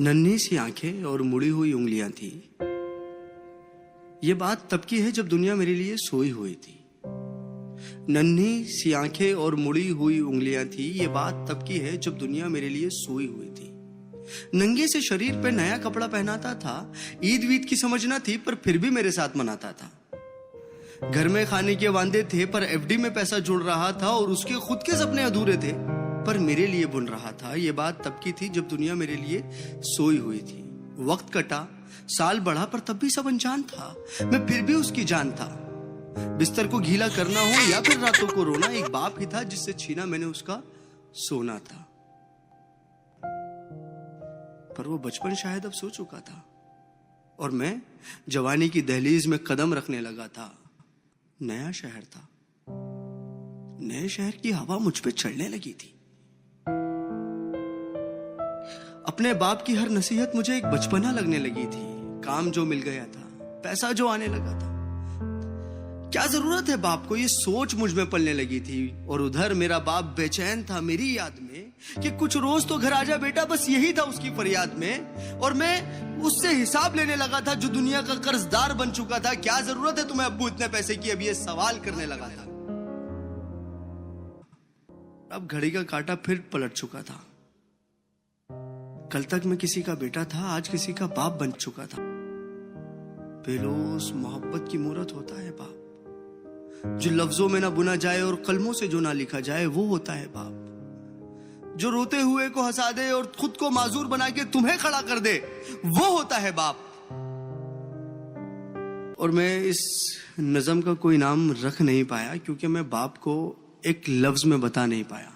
नन्ही सी आंखें और मुड़ी हुई उंगलियां थी। ये बात तब की है जब दुनिया मेरे लिए सोई हुई थी। नन्ही सी आंखें और मुड़ी हुई उंगलियां थी। ये बात तब की है जब दुनिया मेरे लिए सोई हुई थी। नंगे से शरीर पे नया कपड़ा पहनाता था। ईद वीद की समझ ना थी पर फिर भी मेरे साथ मनाता था। घर में खाने के वांदे थे पर एफडी में पैसा जुड़ रहा था और उसके खुद के सपने अधूरे थे पर मेरे लिए बुन रहा था। ये बात तब की थी जब दुनिया मेरे लिए सोई हुई थी। वक्त कटा, साल बढ़ा पर तब भी सब अनजान था। मैं फिर भी उसकी जान था। बिस्तर को गीला करना हो या फिर रातों को रोना, एक बाप ही था जिससे छीना मैंने उसका सोना था। पर वो बचपन शायद अब सो चुका था और मैं जवानी की दहलीज में कदम रखने लगा था। नया शहर था। नए शहर की हवा मुझ पे चढ़ने लगी थी। अपने बाप की हर नसीहत मुझे एक बचपना लगने लगी थी। काम जो मिल गया था, पैसा जो आने लगा था, क्या जरूरत है बाप को, ये सोच मुझ में पलने लगी थी। और उधर मेरा बाप बेचैन था मेरी याद में कि कुछ रोज तो घर आजा बेटा, बस यही था उसकी फरियाद में। और मैं उससे हिसाब लेने लगा था जो दुनिया का कर्जदार बन चुका था। क्या जरूरत है तुम्हें अब्बू इतने पैसे की, अब ये सवाल करने लगा था। अब घड़ी का कांटा फिर पलट चुका था। कल तक मैं किसी का बेटा था, आज किसी का बाप बन चुका था। बेलोस मोहब्बत की मूरत होता है बाप। जो लफ्जों में ना बुना जाए और कलमों से जो ना लिखा जाए वो होता है बाप। जो रोते हुए को हंसा दे और खुद को माजूर बना के तुम्हें खड़ा कर दे वो होता है बाप। और मैं इस नज़म का कोई नाम रख नहीं पाया क्योंकि मैं बाप को एक लफ्ज में बता नहीं पाया।